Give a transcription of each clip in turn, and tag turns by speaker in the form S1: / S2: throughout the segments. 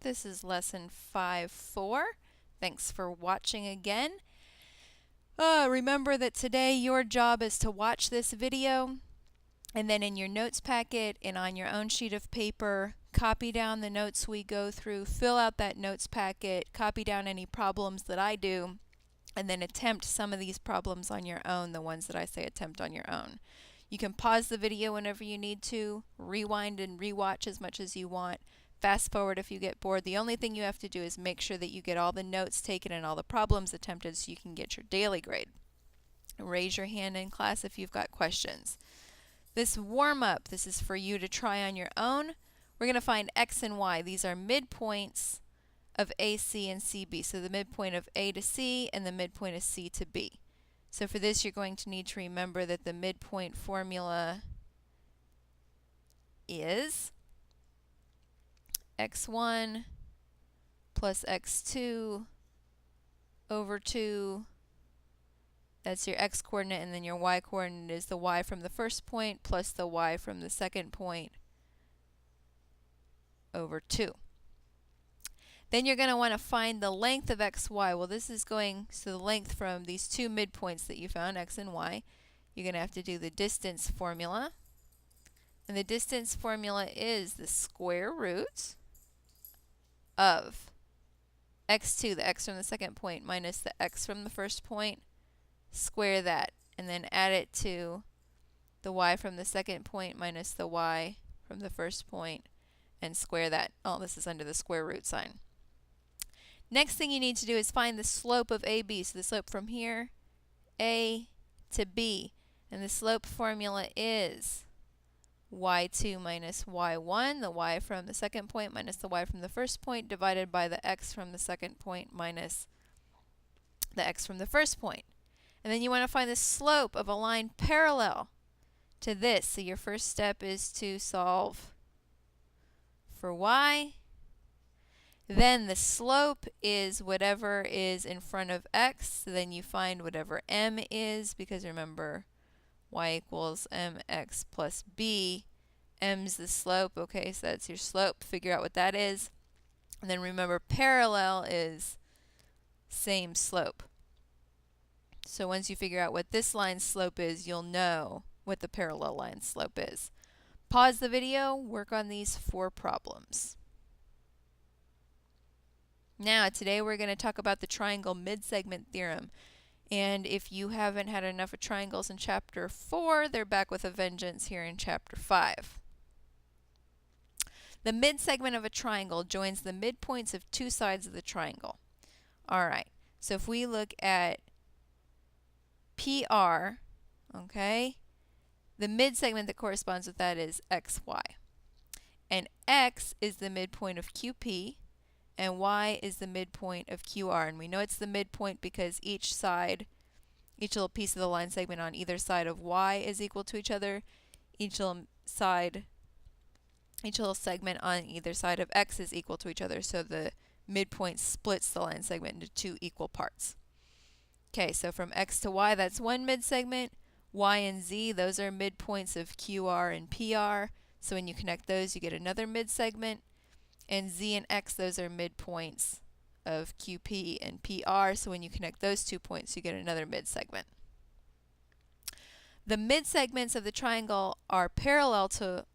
S1: This is lesson 5.4. Thanks for watching again. Remember that today your job is to watch this video and then in your notes packet and on your own sheet of paper, copy down the notes we go through, fill out that notes packet, copy down any problems that I do, and then attempt some of these problems on your own, the ones that I say attempt on your own. You can pause the video whenever you need to, rewind and rewatch as much as you want. Fast forward if you get bored. The only thing you have to do is make sure that you get all the notes taken and all the problems attempted so you can get your daily grade. Raise your hand in class if you've got questions. This warm-up, this is for you to try on your own. We're going to find x and y. These are midpoints of AC and CB. So the midpoint of A to C and the midpoint of C to B. So for this you're going to need to remember that the midpoint formula is x1 plus x2 over 2. That's your x coordinate, and then your y coordinate is the y from the first point plus the y from the second point over 2. Then you're going to want to find the length of xy. Well, this is going, so the length from these two midpoints that you found, x and y, you're going to have to do the distance formula. And the distance formula is the square root of x2, the x from the second point, minus the x from the first point, square that, and then add it to the y from the second point minus the y from the first point, and square that. Oh, this is under the square root sign. Next thing you need to do is find the slope of AB. So the slope from here, A to B. And the slope formula is y2 minus y1, the y from the second point minus the y from the first point, divided by the x from the second point minus the x from the first point. And then you want to find the slope of a line parallel to this. So your first step is to solve for y. Then the slope is whatever is in front of x. So then you find whatever m is, because remember, y equals mx plus b. M's the slope. Okay, so that's your slope. Figure out what that is. And then remember, parallel is same slope. So once you figure out what this line's slope is, you'll know what the parallel line slope is. Pause the video, work on these 4 problems. Now, today we're going to talk about the triangle midsegment theorem. And if you haven't had enough of triangles in chapter 4, they're back with a vengeance here in chapter 5. The midsegment of a triangle joins the midpoints of 2 sides of the triangle. All right, so if we look at PR, okay, the midsegment that corresponds with that is XY. And X is the midpoint of QP, and Y is the midpoint of QR. And we know it's the midpoint because each side, each little piece of the line segment on either side of Y is equal to each other. Each little segment on either side of X is equal to each other. So the midpoint splits the line segment into 2 equal parts. Okay, so from X to Y, that's one midsegment. Y and Z, those are midpoints of QR and PR. So when you connect those, you get another midsegment. And Z and X, those are midpoints of QP and PR. So when you connect those 2 points, you get another midsegment. The midsegments of the triangle are parallel to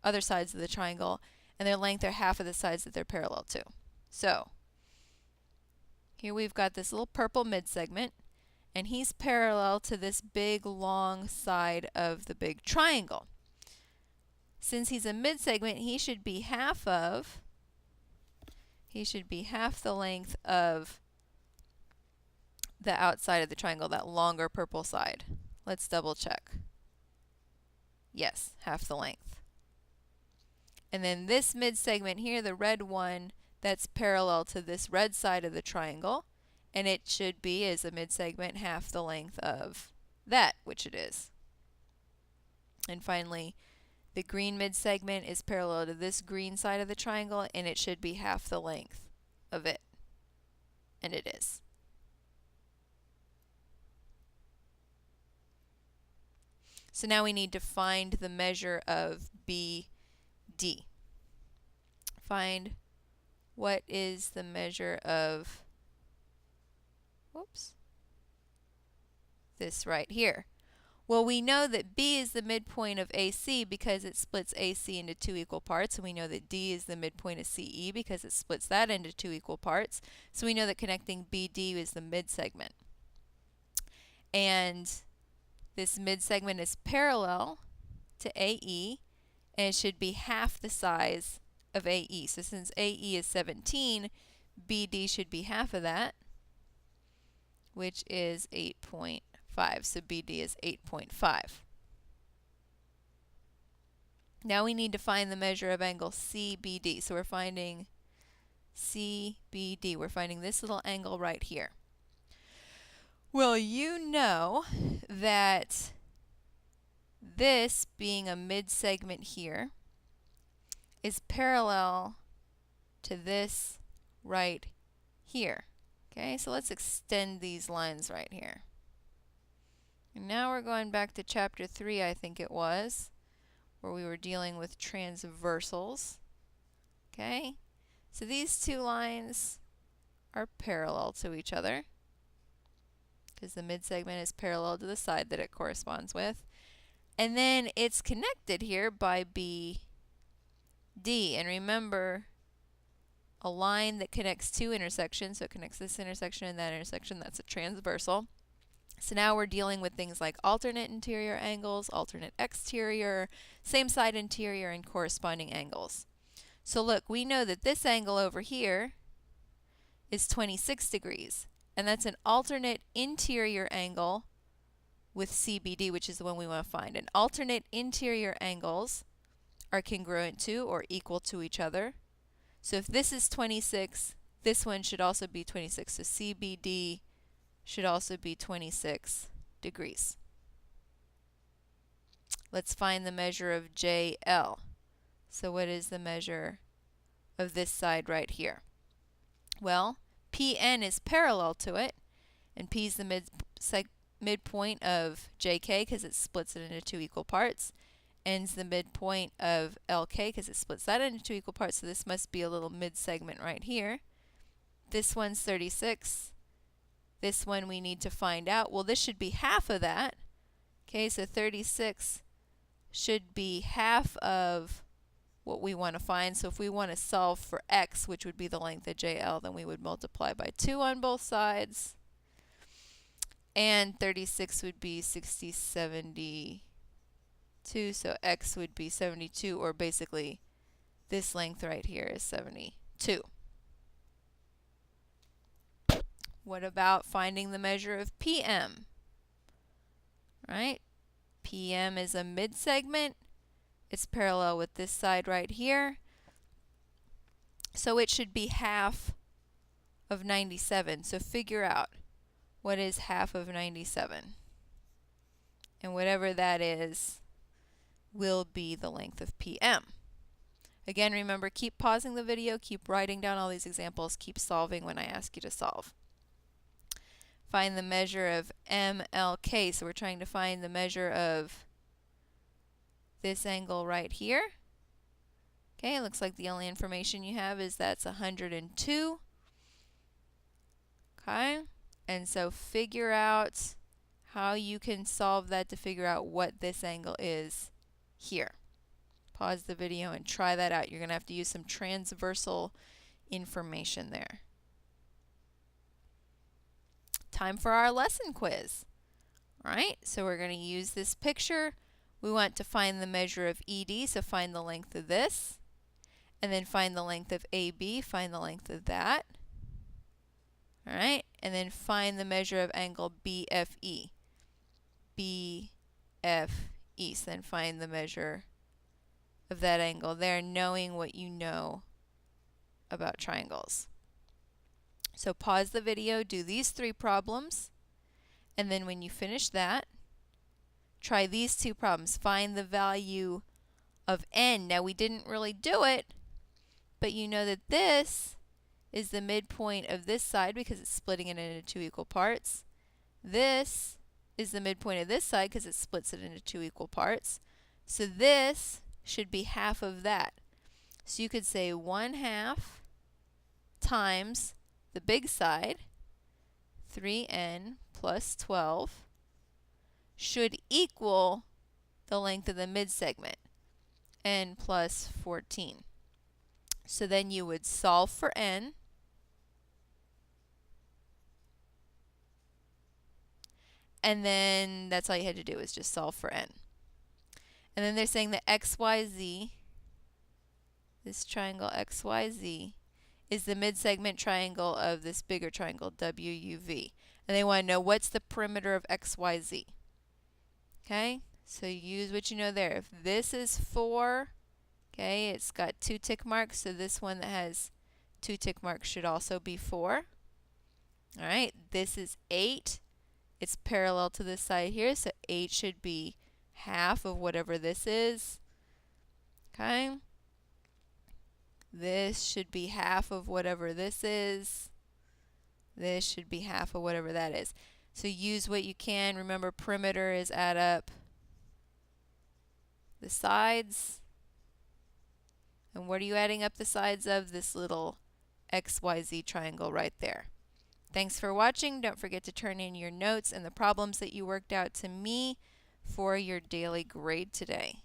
S1: other sides of the triangle, and their length are half of the sides that they're parallel to. So here we've got this little purple midsegment, and he's parallel to this big long side of the big triangle. Since he's a midsegment, he should be half the length of the outside of the triangle, that longer purple side. Let's double check. Yes, half the length. And then this midsegment here, the red one, that's parallel to this red side of the triangle, and it should be, as a midsegment, half the length of that, which it is. And finally, the green midsegment is parallel to this green side of the triangle, and it should be half the length of it. And it is. So now we need to find the measure of BD. Find what is the measure of, whoops, this right here? Well, we know that B is the midpoint of AC because it splits AC into two equal parts, and we know that D is the midpoint of CE because it splits that into two equal parts. So we know that connecting BD is the midsegment. And this midsegment is parallel to AE, and it should be half the size of AE. So since AE is 17, BD should be half of that, which is 8.5. So BD is 8.5. Now we need to find the measure of angle CBD. So we're finding CBD. We're finding this little angle right here. Well, you know that this being a midsegment here is parallel to this right here. Okay, so let's extend these lines right here. And now we're going back to chapter 3, I think it was, where we were dealing with transversals. Okay, so these two lines are parallel to each other because the midsegment is parallel to the side that it corresponds with. And then it's connected here by BD. And remember, a line that connects two intersections, so it connects this intersection and that intersection, that's a transversal. So now we're dealing with things like alternate interior angles, alternate exterior, same side interior, and corresponding angles. So look, we know that this angle over here is 26 degrees, and that's an alternate interior angle with CBD, which is the one we want to find. And alternate interior angles are congruent to or equal to each other. So if this is 26, this one should also be 26. So CBD should also be 26 degrees. Let's find the measure of JL. So what is the measure of this side right here? Well, PN is parallel to it, and P is the midpoint of JK because it splits it into two equal parts. N's the midpoint of LK because it splits that into two equal parts, so this must be a little mid-segment right here. This one's 36. This one we need to find out. Well, this should be half of that. Okay, so 36 should be half of what we want to find. So if we want to solve for x, which would be the length of JL, then we would multiply by 2 on both sides. And 36 would be 60, 72. So x would be 72, or basically this length right here is 72. What about finding the measure of PM? Right? PM is a midsegment. It's parallel with this side right here. So it should be half of 97. So figure out what is half of 97. And whatever that is will be the length of PM. Again, remember, keep pausing the video, keep writing down all these examples, keep solving when I ask you to solve. Find the measure of MLK. So we're trying to find the measure of this angle right here. Okay, it looks like the only information you have is that's 102. Okay, and so figure out how you can solve that to figure out what this angle is here. Pause the video and try that out. You're going to have to use some transversal information there. Time for our lesson quiz. All right, so we're going to use this picture. We want to find the measure of ED, so find the length of this. And then find the length of AB, find the length of that. All right, and then find the measure of angle BFE. BFE, so then find the measure of that angle there, knowing what you know about triangles. So pause the video, do these 3 problems, and then when you finish that, try these 2 problems. Find the value of n. Now we didn't really do it, but you know that this is the midpoint of this side because it's splitting it into 2 equal parts. This is the midpoint of this side because it splits it into 2 equal parts. So this should be half of that. So you could say 1/2 times the big side, 3n plus 12, should equal the length of the midsegment, n plus 14. So then you would solve for n, and then that's all you had to do is just solve for n. And then they're saying that XYZ, this triangle XYZ, is the midsegment triangle of this bigger triangle WUV. And they want to know what's the perimeter of XYZ. Okay, so use what you know there. If this is 4, okay, it's got 2 tick marks, so this one that has 2 tick marks should also be 4. All right, this is 8. It's parallel to this side here, so 8 should be half of whatever this is. Okay, this should be half of whatever this is. This should be half of whatever that is. So use what you can. Remember, perimeter is add up the sides. And what are you adding up the sides of? This little XYZ triangle right there. Thanks for watching. Don't forget to turn in your notes and the problems that you worked out to me for your daily grade today.